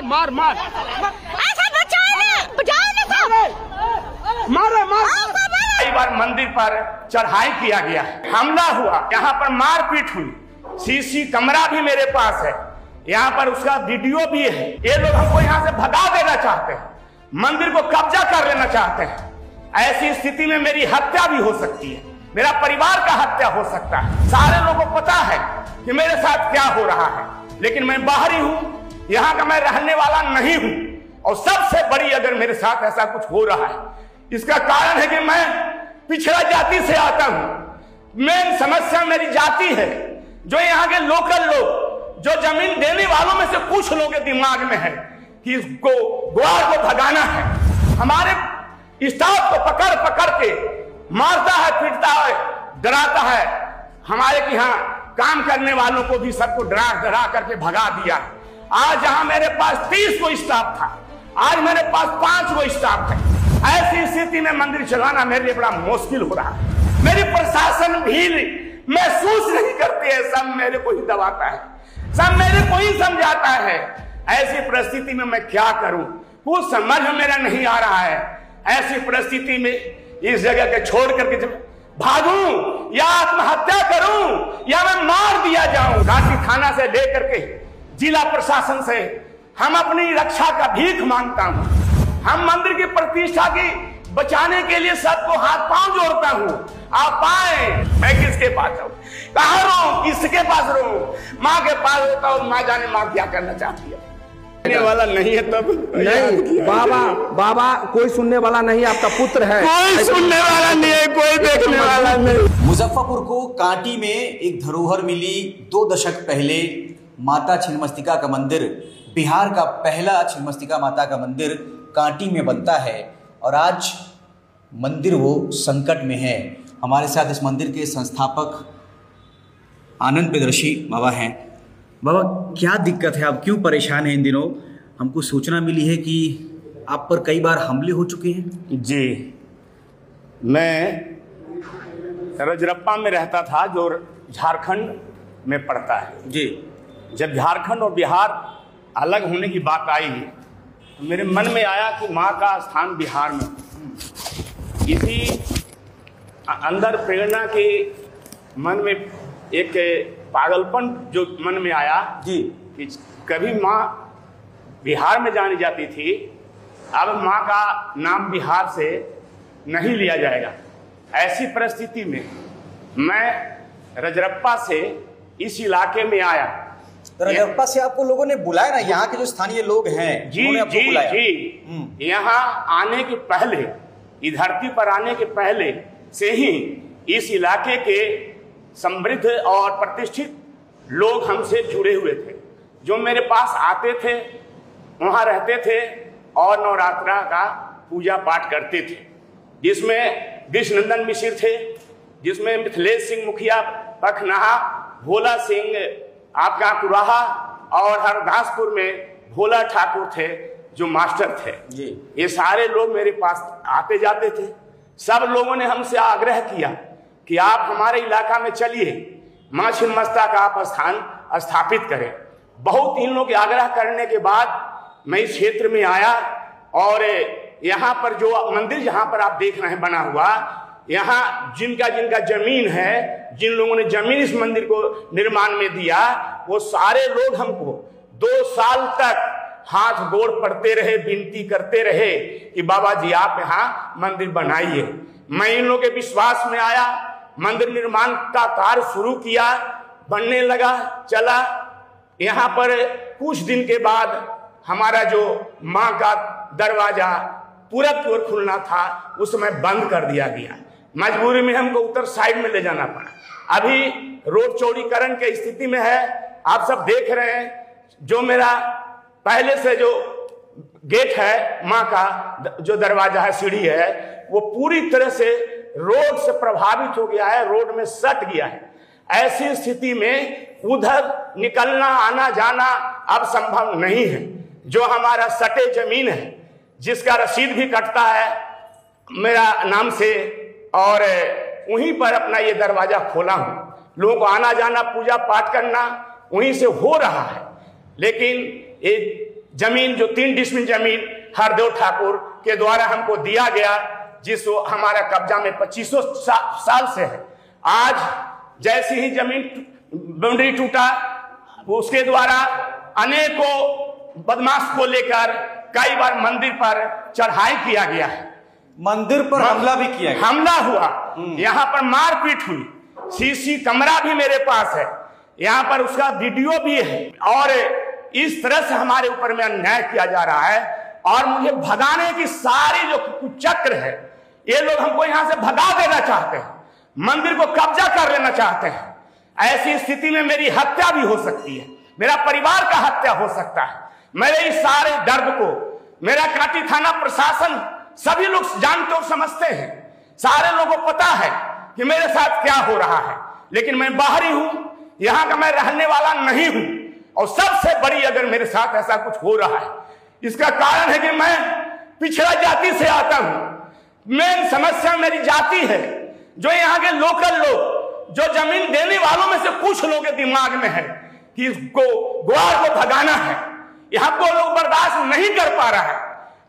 मार मार ऐसा बचाओ ना मारे मार। कई बार मंदिर पर चढ़ाई किया गया, हमला हुआ, यहाँ पर मारपीट हुई, सीसी कैमरा भी मेरे पास है, यहाँ पर उसका वीडियो भी है। ये लोग हमको यहाँ से भगा देना चाहते हैं, मंदिर को कब्जा कर लेना चाहते हैं। ऐसी स्थिति में मेरी हत्या भी हो सकती है, मेरा परिवार का हत्या हो सकता है। सारे लोगों को पता है कि मेरे साथ क्या हो रहा है, लेकिन मैं बाहरी हूँ, यहाँ का मैं रहने वाला नहीं हूँ। और सबसे बड़ी अगर मेरे साथ ऐसा कुछ हो रहा है, इसका कारण है कि मैं पिछड़ा जाति से आता हूँ। मेन समस्या मेरी जाति है। जो यहाँ के लोकल लोग, जो जमीन देने वालों में से कुछ लोगों के दिमाग में है कि इसको ग्वार को भगाना है, हमारे स्टाफ को पकड़ पकड़ के मारता है, पीटता है, डराता है। हमारे यहाँ काम करने वालों को भी सबको डरा डरा करके भगा दिया। आज जहां मेरे पास 30 को स्टाफ था, आज मेरे पास 5 को स्टाफ है। ऐसी स्थिति में मंदिर चलाना मेरे लिए बड़ा मुश्किल हो रहा है। मेरी प्रशासन भी महसूस नहीं करती है, सब मेरे को ही दबाता है, सब मेरे को ही समझाता है। ऐसी परिस्थिति में मैं क्या करूं, कुछ समझ में मेरा नहीं आ रहा है। ऐसी परिस्थिति में इस जगह के छोड़ करके जब भागूं या आत्महत्या करूं या मैं मार दिया जाऊं। घाटी थाना से लेकर के जिला प्रशासन से हम अपनी रक्षा का भीख मांगता हूं। हम मंदिर की प्रतिष्ठा की बचाने के लिए सबको हाथ पांव जोड़ता हूं। आप आए, मैं किसके पास जाऊं, कहां रहूं, किसके पास रहूं? माँ के पास होता हूं, माँ जाने माँ क्या करना चाहती है। सुनने वाला नहीं है तब नहीं बाबा कोई सुनने वाला नहीं, आपका पुत्र है, कोई सुनने वाला नहीं है, कोई देखने वाला नहीं। मुजफ्फरपुर को कांटी में एक धरोहर मिली। 2 दशक पहले माता छिन्नमस्तिका का मंदिर, बिहार का पहला छिन्नमस्तिका माता का मंदिर कांटी में बनता है और आज मंदिर वो संकट में है। हमारे साथ इस मंदिर के संस्थापक आनंद प्रियदर्शी बाबा हैं। बाबा, क्या दिक्कत है, आप क्यों परेशान हैं इन दिनों? हमको सूचना मिली है कि आप पर कई बार हमले हो चुके हैं। जी, मैं रजरप्पा में रहता था, जो झारखंड में पड़ता है। जी, जब झारखंड और बिहार अलग होने की बात आई तो मेरे मन में आया कि माँ का स्थान बिहार में। इसी अंदर प्रेरणा के मन में एक पागलपन जो मन में आया जी कि कभी माँ बिहार में जानी जाती थी, अब माँ का नाम बिहार से नहीं लिया जाएगा। ऐसी परिस्थिति में मैं रजरप्पा से इस इलाके में आया। रजरप्पा से आपको लोगों ने बुलाया ना, यहाँ के जो स्थानीय लोग हैं जी जी, यहाँ आने के पहले, इस धरती पर आने के पहले से ही इस इलाके के समृद्ध और प्रतिष्ठित लोग हमसे जुड़े हुए थे, जो मेरे पास आते थे, वहाँ रहते थे और नवरात्रा का पूजा पाठ करते थे। जिसमें विष्णुनंदन मिश्र थे, जिसमें मिथिलेश सिंह मुखिया पखनाहा, भोला सिंह आपका कुराहा और हरदासपुर में भोला ठाकुर थे जो मास्टर थे जी। ये सारे लोग मेरे पास आते जाते थे। सब लोगों ने हमसे आग्रह किया कि आप हमारे इलाका में चलिए, माँ छिन्नमस्तिका का आप स्थान स्थापित करें। बहुत इन लोगों के आग्रह करने के बाद मैं इस क्षेत्र में आया और यहाँ पर जो मंदिर जहाँ पर आप देख रहे हैं बना हुआ, यहाँ जिनका जिनका जमीन है, जिन लोगों ने जमीन इस मंदिर को निर्माण में दिया, वो सारे लोग हमको 2 साल तक हाथ गोड़ पड़ते रहे, विनती करते रहे कि बाबा जी आप यहाँ मंदिर बनाइए। मैं इन लोगों के विश्वास में आया, मंदिर निर्माण का कार्य शुरू किया, बनने लगा, चला। यहाँ पर कुछ दिन के बाद हमारा जो माँ का दरवाजा पूरा खुलना था, उस समय बंद कर दिया गया। मजबूरी में हमको उधर साइड में ले जाना पड़ा। अभी रोड चौड़ीकरण की स्थिति में है, आप सब देख रहे हैं। जो मेरा पहले से जो गेट है, माँ का जो दरवाजा है, सीढ़ी है, वो पूरी तरह से रोड से प्रभावित हो गया है, रोड में सट गया है। ऐसी स्थिति में उधर निकलना आना जाना अब संभव नहीं है। जो हमारा सटे जमीन है, जिसका रसीद भी कटता है मेरा नाम से, और वहीं पर अपना ये दरवाजा खोला हूँ। लोगों को आना जाना, पूजा पाठ करना वहीं से हो रहा है। लेकिन ये जमीन, जो 3 डिसमिल जमीन हरदेव ठाकुर के द्वारा हमको दिया गया, जिस हमारा कब्जा में 2500 साल से है। आज जैसे ही जमीन बाउंड्री टूटा, उसके द्वारा अनेकों बदमाश को लेकर कई बार मंदिर पर चढ़ाई किया गया है, मंदिर पर हमला भी किया गया, हमला हुआ, यहाँ पर मारपीट हुई, सीसी कैमरा भी मेरे पास है, यहाँ पर उसका वीडियो भी है। और इस तरह से हमारे ऊपर में अन्याय किया जा रहा है और मुझे भगाने की सारी जो कुचक्र है, ये लोग हमको यहाँ से भगा देना चाहते हैं, मंदिर को कब्जा कर लेना चाहते हैं। ऐसी स्थिति में मेरी हत्या भी हो सकती है, मेरा परिवार का हत्या हो सकता है। मेरे इस सारे दर्द को मेरा काटी थाना प्रशासन सभी लोग जानते और समझते हैं, सारे लोगों को पता है कि मेरे साथ क्या हो रहा है, लेकिन मैं बाहरी हूं, यहां का मैं रहने वाला नहीं हूं। और सबसे बड़ी अगर मेरे साथ ऐसा कुछ हो रहा है, इसका कारण है कि मैं पिछड़ा जाति से आता हूं। मेन समस्या मेरी जाति है, जो यहाँ के लोकल लोग, जो जमीन देने वालों में से कुछ लोगों के दिमाग में है कि इसको ग्वार को भगाना है, यहाँ को लोग बर्दाश्त नहीं कर पा रहा है।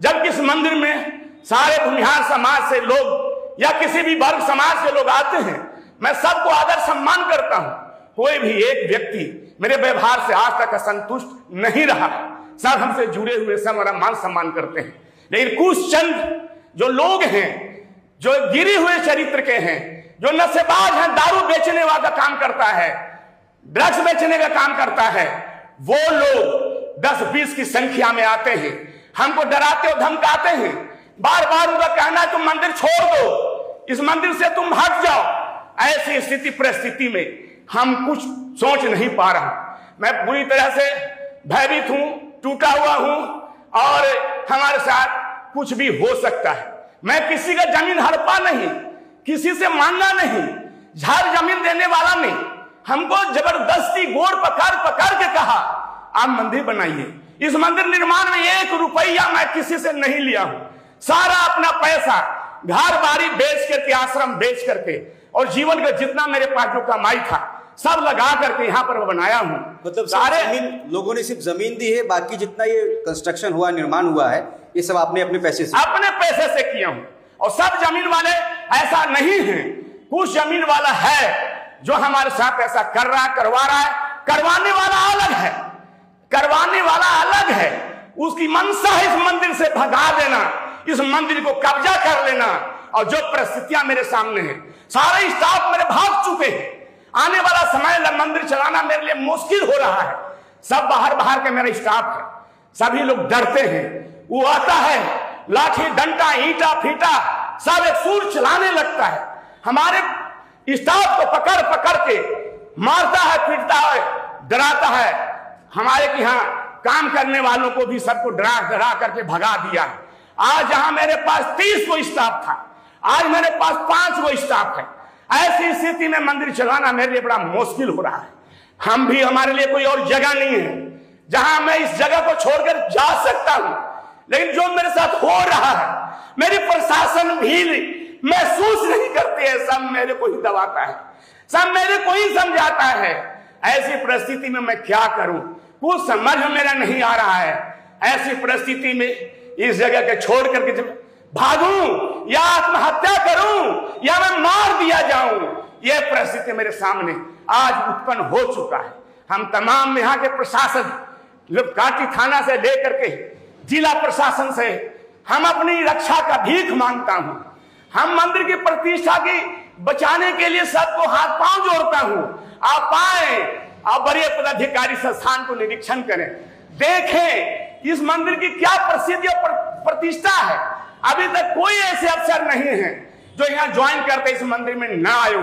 जबकि इस मंदिर में सारे भूमिहार समाज से लोग या किसी भी वर्ग समाज के लोग आते हैं, मैं सबको आदर सम्मान करता हूं। कोई भी एक व्यक्ति मेरे व्यवहार से आज तक असंतुष्ट नहीं रहा, सब हमसे जुड़े हुए, सब हमारा मान सम्मान करते हैं। लेकिन कुछ चंद जो लोग हैं, जो गिरे हुए चरित्र के हैं, जो नशेबाज हैं, दारू बेचने वाला काम करता है, ड्रग्स बेचने का काम करता है, वो लोग 10-20 की संख्या में आते हैं, हमको डराते और धमकाते हैं। बार बार उनका कहना है तुम मंदिर छोड़ दो, इस मंदिर से तुम हट जाओ। ऐसी स्थिति परिस्थिति में हम कुछ सोच नहीं पा रहा। मैं पूरी तरह से भयभीत हूं, टूटा हुआ हूं और हमारे साथ कुछ भी हो सकता है। मैं किसी का जमीन हड़पा नहीं, किसी से मांगा नहीं, झाड़ जमीन देने वाला नहीं। हमको जबरदस्ती गोड़ पकड़ पकड़ के कहा आप मंदिर बनाइए। इस मंदिर निर्माण में 1 रुपया मैं किसी से नहीं लिया हूं, सारा अपना पैसा घर बारी बेच करके, आश्रम बेच करके और जीवन का जितना मेरे पास जो कमाई था सब लगा करके यहाँ पर बनाया हूँ। मतलब सारे लोगों ने सिर्फ जमीन दी है, बाकी जितना ये कंस्ट्रक्शन हुआ, निर्माण हुआ है, ये सब आपने अपने पैसे से किया हूँ। और सब जमीन वाले ऐसा नहीं है, कुछ जमीन वाला है जो हमारे साथ ऐसा कर रहा है, करवा रहा है। करवाने वाला अलग है, करवाने वाला अलग है, उसकी मंशा है इस मंदिर से भगा देना, इस मंदिर को कब्जा कर लेना। और जो परिस्थितियां मेरे सामने हैं, सारे स्टाफ मेरे भाग चुके हैं। आने वाला समय मंदिर चलाना मेरे लिए मुश्किल हो रहा है। सब बाहर के मेरा स्टाफ है, सभी लोग डरते हैं। वो आता है, लाठी डंडा ईंटा फीटा सब एक सूर चलाने लगता है। हमारे स्टाफ को पकड़ पकड़ के मारता है, पीटता है, डराता है। हमारे यहाँ काम करने वालों को भी सबको डरा डरा करके भगा दिया है। आज जहां मेरे पास 30 गो स्टाफ था, आज मेरे पास 5 गो स्टाफ है। ऐसी स्थिति में मंदिर चलाना मेरे लिए बड़ा मुश्किल हो रहा है। हम भी, हमारे लिए कोई और जगह नहीं है जहां मैं इस जगह को छोड़कर जा सकता हूं। लेकिन जो मेरे साथ हो रहा है, मेरी प्रशासन भी महसूस नहीं करती है, सब मेरे को ही दबाता है, सब मेरे को ही समझाता है। ऐसी परिस्थिति में मैं क्या करूं, कुछ समझ मेरा नहीं आ रहा है। ऐसी परिस्थिति में इस जगह के छोड़ करके जब भागूं या आत्महत्या करूं या मैं मार दिया जाऊं, यह परिस्थिति मेरे सामने आज उत्पन्न हो चुका है। हम तमाम यहाँ के प्रशासन, काटी थाना से लेकर के जिला प्रशासन से हम अपनी रक्षा का भीख मांगता हूं। हम मंदिर की प्रतिष्ठा की बचाने के लिए सबको हाथ पांव जोड़ता हूं। आप आए, आप बड़े पदाधिकारी संस्थान को निरीक्षण करें, देखें इस मंदिर की क्या प्रसिद्धि और प्रतिष्ठा है। अभी तक कोई ऐसे अफसर नहीं है जो यहाँ ज्वाइन करते इस मंदिर में ना आए।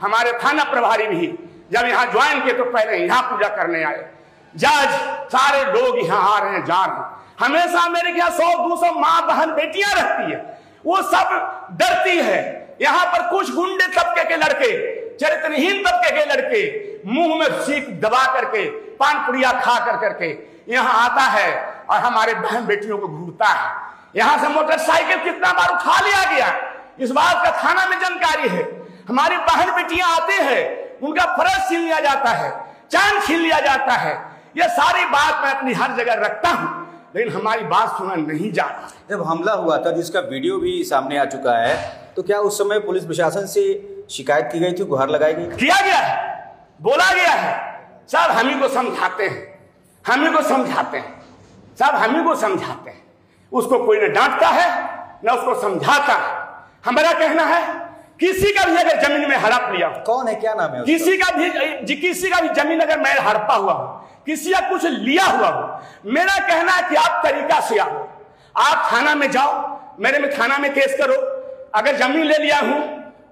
हमारे थाना प्रभारी भी जब यहाँ ज्वाइन किए तो पहले यहाँ पूजा करने आए। जज, सारे लोग यहाँ आ रहे हैं, जा रहे हैं। हमेशा मेरे यहाँ 100-200 माँ बहन बेटियां रहती है, वो सब डरती है। यहाँ पर कुछ गुंडे तबके के लड़के, चरित्रहीन तबके के लड़के मुंह में सीख दबा करके, पान पुड़िया खा करके यहाँ आता है और हमारे बहन बेटियों को घूरता है। यहाँ से मोटरसाइकिल कितना बार उठा लिया गया, इस बात का थाना में जानकारी है। हमारी बहन बेटियां आते हैं, उनका फर्ज छीन लिया जाता है, चैन छीन लिया जाता है। ये सारी बात मैं अपनी हर जगह रखता हूं। लेकिन हमारी बात सुना नहीं जा रहा। जब हमला हुआ था जिसका वीडियो भी सामने आ चुका है, तो क्या उस समय पुलिस प्रशासन से शिकायत की गई थी, गुहार लगाई गई? किया गया है, बोला गया है, सब हम ही को समझाते हैं, हम ही को समझाते हैं, सब हम ही को समझाते हैं। उसको कोई न डांटता है न उसको समझाता है। हमारा कहना है किसी का भी अगर जमीन में हड़प लिया, कौन है, क्या नाम है? किसी का भी जमीन अगर मैं हड़पा हुआ हूं, किसी का कुछ लिया हुआ हो, मेरा कहना है कि आप तरीका से आओ, आप थाना में जाओ, मेरे में थाना में केस करो। अगर जमीन ले लिया हूं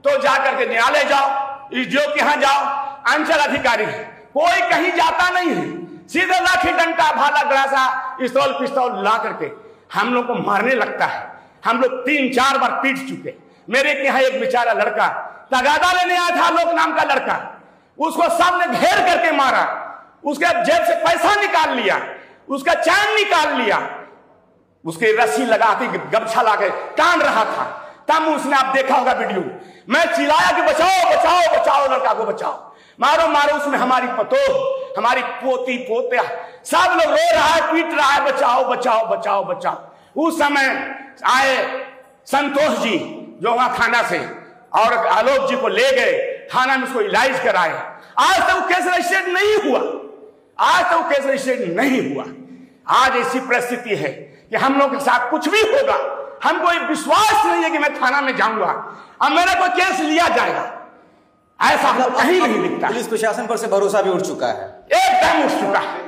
तो जाकर के न्यायालय जाओ, ईडीओ के यहां जाओ, अंचल अधिकारी, कोई कहीं जाता नहीं है, सीधे लाठी डंडा भाला गड़ासा पिस्तौल पिस्तौल ला करके हम लोग को मारने लगता है। हम लोग 3-4 बार पीट चुके। मेरे के यहाँ एक बेचारा लड़का तगादा लेने आया था, आलोक नाम का लड़का, उसको सबने घेर करके मारा, उसके जेब से पैसा निकाल लिया, उसका चैन निकाल लिया, उसके रस्सी लगा के गमछा ला के टांग रहा था। तब उसने, आप देखा होगा वीडियो, मैं चिल्लाया कि बचाओ बचाओ बचाओ, लड़का को बचाओ, मारो मारो। उसमें हमारी पतोह, हमारी पोती पोते सब लोग रो रहा है, पीट रहा है, बचाओ बचाओ बचाओ बचाओ। उस समय आए संतोष जी जो वहां थाना से, और आलोक जी को ले गए थाना में, उसको इलाज कराए। आज तक वो केस रजिस्टर्ड नहीं हुआ, आज तक वो केस रजिस्टर्ड नहीं हुआ। आज ऐसी परिस्थिति है कि हम लोग के साथ कुछ भी होगा, हमको विश्वास नहीं है कि मैं थाना में जाऊंगा और मेरा कोई केस लिया जाएगा, ऐसा कहीं नहीं दिखता। पुलिस प्रशासन पर से भरोसा भी उठ चुका है, एकदम उठ चुका है,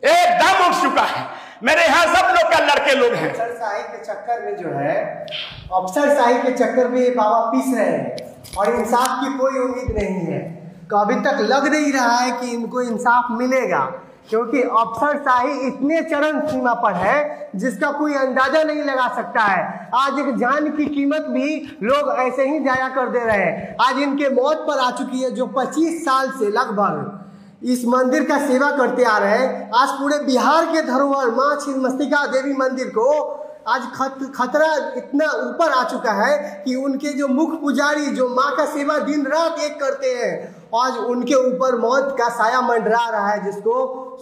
एकदम उठ चुका है। मेरे यहाँ सब लोग का लड़के लोग हैं। अफसरशाही के चक्कर में जो है, अफसरशाही के चक्कर में ये बाबा पीस रहे हैं और इंसाफ की कोई उम्मीद नहीं है। तो अभी तक लग नहीं रहा है कि इनको इंसाफ मिलेगा, क्योंकि अफसरशाही इतने चरम सीमा पर है जिसका कोई अंदाजा नहीं लगा सकता है। आज एक जान की कीमत भी लोग ऐसे ही जाया कर दे रहे हैं। आज इनके मौत पर आ चुकी है, जो 25 साल से लगभग इस मंदिर का सेवा करते आ रहे हैं। आज पूरे बिहार के धरोहर माँ छिन्नमस्तिका देवी मंदिर को आज खतरा इतना ऊपर आ चुका है कि उनके जो मुख्य पुजारी जो माँ का सेवा दिन रात एक करते हैं, आज उनके ऊपर मौत का साया मंडरा रहा है, जिसको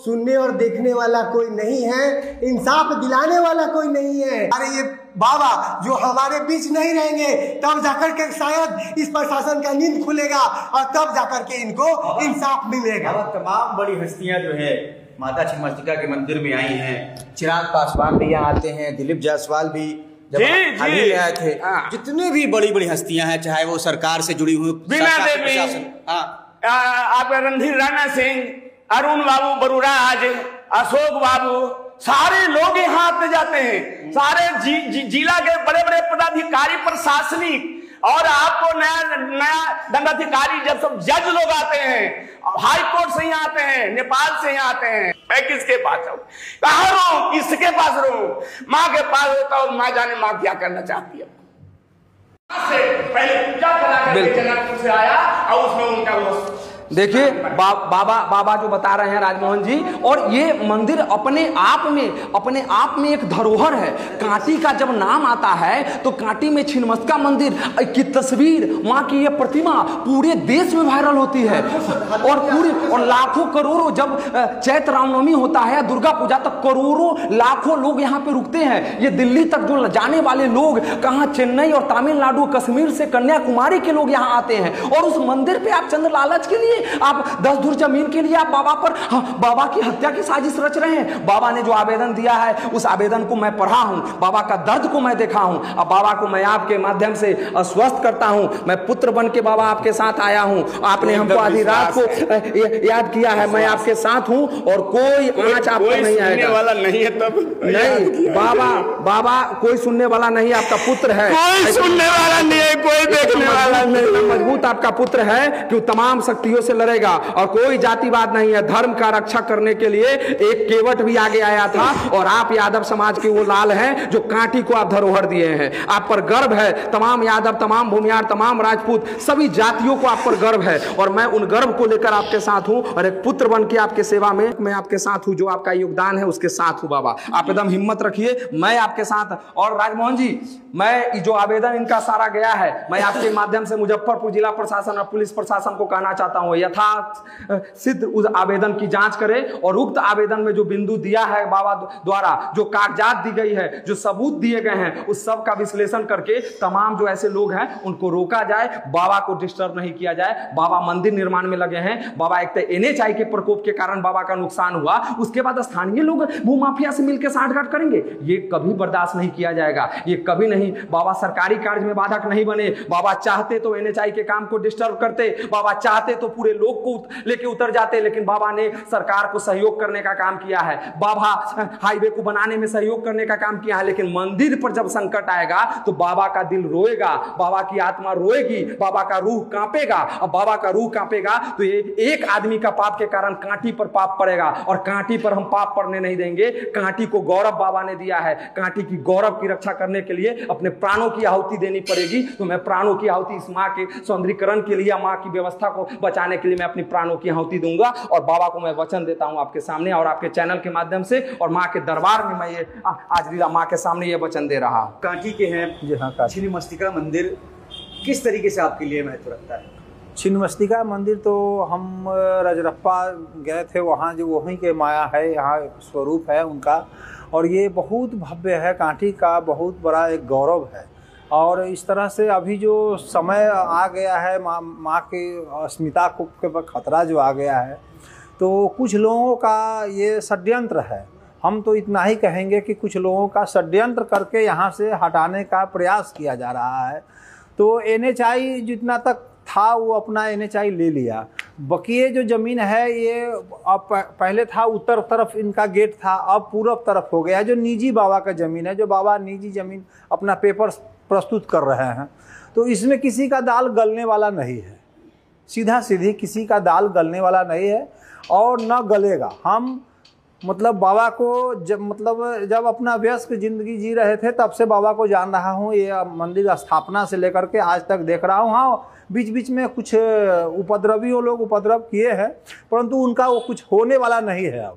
सुनने और देखने वाला कोई नहीं है, इंसाफ दिलाने वाला कोई नहीं है। अरे ये बाबा जो हमारे बीच नहीं रहेंगे, तब जाकर के शायद इस प्रशासन का नींद खुलेगा और तब जाकर के इनको इंसाफ मिलेगा। तमाम बड़ी हस्तियां जो है माता छिन्नमस्तिका के मंदिर में आई हैं। चिराग पासवान भी यहाँ आते हैं, दिलीप जायसवाल भी जब हाल ही में आए थे। जितने भी बड़ी बड़ी हस्तियां हैं, चाहे वो सरकार से जुड़ी हुई, बीना देवी, आपका रणधीर राणा सिंह, अरुण बाबू बरुराज, अशोक बाबू, सारे लोग यहाँ आते जाते हैं। सारे जिला के बड़े बड़े पदाधिकारी, प्रशासनिक, और आपको नया दंडाधिकारी, जब सब जज लोग आते हैं, हाई कोर्ट से यहाँ आते हैं, नेपाल से यहाँ आते हैं। मैं किसके पास जाऊँ, कहाँ रहूं, किसके पास रहूं? माँ के पास होता हूँ, माँ जाने माँ क्या करना चाहती है। पहले पूजा करा करके जनकपुर से आया और उसमें उनका वो देखिए बाबा जो बता रहे हैं राजमोहन जी, और ये मंदिर अपने आप में एक धरोहर है। कांटी का जब नाम आता है तो कांटी में छिन्नमस्तिका मंदिर की तस्वीर, माँ की ये प्रतिमा पूरे देश में वायरल होती है, और लाखों करोड़ों, जब चैत्र रामनवमी होता है, दुर्गा पूजा, तक करोड़ों लाखों लोग यहाँ पे रुकते हैं। ये दिल्ली तक जो जाने वाले लोग, कहाँ चेन्नई और तमिलनाडु, कश्मीर से कन्याकुमारी के लोग यहाँ आते हैं, और उस मंदिर पे आप चंद लालच के लिए, आप 10 धुर जमीन के लिए आप बाबा की हत्या की साजिश रच रहे हैं। बाबा ने जो आवेदन दिया है, उस आवेदन को मैं पढ़ा हूं, बाबा का दर्द को मैं देखा हूं। अब बाबा को मैं आपके माध्यम से आश्वस्त करता हूं, मैं पुत्र बन के बाबा आपके साथ आया हूं। आपने हमको आधी रात को याद किया है, मैं आपके साथ हूं, और कोई आंच आपको नहीं आएगा। वाला नहीं है तब नहीं, बाबा कोई सुनने वाला नहीं, आपका पुत्र है, कोई सुनने वाला नहीं है, कोई देखने वाला नहीं। मजबूत आपका पुत्र है कि तमाम शक्तियों से लड़ेगा, और कोई जातिवाद नहीं है। धर्म का रक्षा करने के लिए एक केवट भी आगे आया था, और आप यादव समाज के वो लाल हैं जो कांटी को आप धरोहर दिए हैं। आप पर गर्व है, तमाम यादव, तमाम भूमियार, तमाम राजपूत, सभी जातियों को आप पर गर्व है, और मैं उन गर्व को लेकर आपके साथ हूं, और एक पुत्र बन के आपके सेवा में मैं आपके साथ हूं। जो आपका योगदान है उसके साथ हूं बाबा, आप एकदम हिम्मत रखिए, मैं आपके साथ। और राजमोहन जी, मैं जो आवेदन इनका सारा गया है, मैं आपके माध्यम से मुजफ्फरपुर जिला प्रशासन और पुलिस प्रशासन को कहना चाहता हूँ, यथार्थ सिद्ध उस आवेदन की जांच करे और उक्त आवेदन में जो बिंदु दिया है बाबा द्वारा, जो कागजात दी गई है, जो सबूत दिए गए हैं, उस सब का विश्लेषण करके तमाम जो ऐसे लोग हैं उनको रोका जाए, बाबा को डिस्टर्ब नहीं किया जाए। बाबा मंदिर निर्माण में लगे हैं, बाबा एक तो NHI के प्रकोप के कारण बाबा का नुकसान हुआ, उसके बाद स्थानीय लोग भूमाफिया से मिलकर साठगांठ करेंगे, ये कभी बर्दाश्त नहीं किया जाएगा, ये कभी नहीं। बाबा सरकारी कार्य में बाधक नहीं बने, बाबा चाहते तो NHI के काम को डिस्टर्ब करते, बाबा चाहते तो पूरे लोग को लेके उतर जाते, लेकिन बाबा ने सरकार को सहयोग करने का काम किया है, बाबा हाईवे को बनाने में सहयोग करने का काम किया है। लेकिन मंदिर पर जब संकट आएगा तो बाबा का दिल रोएगा, बाबा की आत्मा रोएगी, बाबा का रूह कांपेगा। अब बाबा का रूह कांपेगा तो ये एक आदमी का पाप के कारण कांटी पर पाप पड़ेगा, और कांटी पर हम पाप पड़ने नहीं देंगे। कांटी को गौरव बाबा ने दिया है, कांटी की गौरव की रक्षा करने के लिए अपने प्राणों की आहुति देनी पड़ेगी। तो मैं प्राणों की आहुति इस माँ के सौंदर्यीकरण के लिए, माँ की व्यवस्था को बचाने के लिए मैं अपनी प्राणों की आहुति दूंगा। और बाबा को मैं वचन देता हूं आपके सामने और आपके चैनल के माध्यम से और माँ के दरबार में मैं ये आज लीला माँ के सामने ये वचन दे रहा हूं। कांटी के हैं छिन्नमस्तिका मंदिर किस तरीके से आपके लिए महत्व रखता है? छिन्नमस्तिका मंदिर तो हम रजरप्पा गए थे, वहाँ जो वहीं के माया है, यहाँ स्वरूप है उनका, और ये बहुत भव्य है। कांटी का बहुत बड़ा एक गौरव है। और इस तरह से अभी जो समय आ गया है, माँ की अस्मिता को के पर खतरा जो आ गया है, तो कुछ लोगों का ये षड्यंत्र है। हम तो इतना ही कहेंगे कि कुछ लोगों का षड्यंत्र करके यहाँ से हटाने का प्रयास किया जा रहा है। तो NHI जितना तक था वो अपना NHI ले लिया। बकिए जो ज़मीन है ये अब पहले था उत्तर तरफ इनका गेट था, अब पूर्व तरफ हो गया, जो निजी बाबा का ज़मीन है, जो बाबा निजी ज़मीन अपना पेपर प्रस्तुत कर रहे हैं। तो इसमें किसी का दाल गलने वाला नहीं है, सीधा सीधी किसी का दाल गलने वाला नहीं है और न गलेगा। हम मतलब बाबा को जब अपना व्यस्त ज़िंदगी जी रहे थे तब से बाबा को जान रहा हूँ। ये मंदिर स्थापना से लेकर के आज तक देख रहा हूँ। हाँ, बीच बीच में कुछ उपद्रवियों लोग उपद्रव किए हैं, परंतु उनका वो कुछ होने वाला नहीं है अब।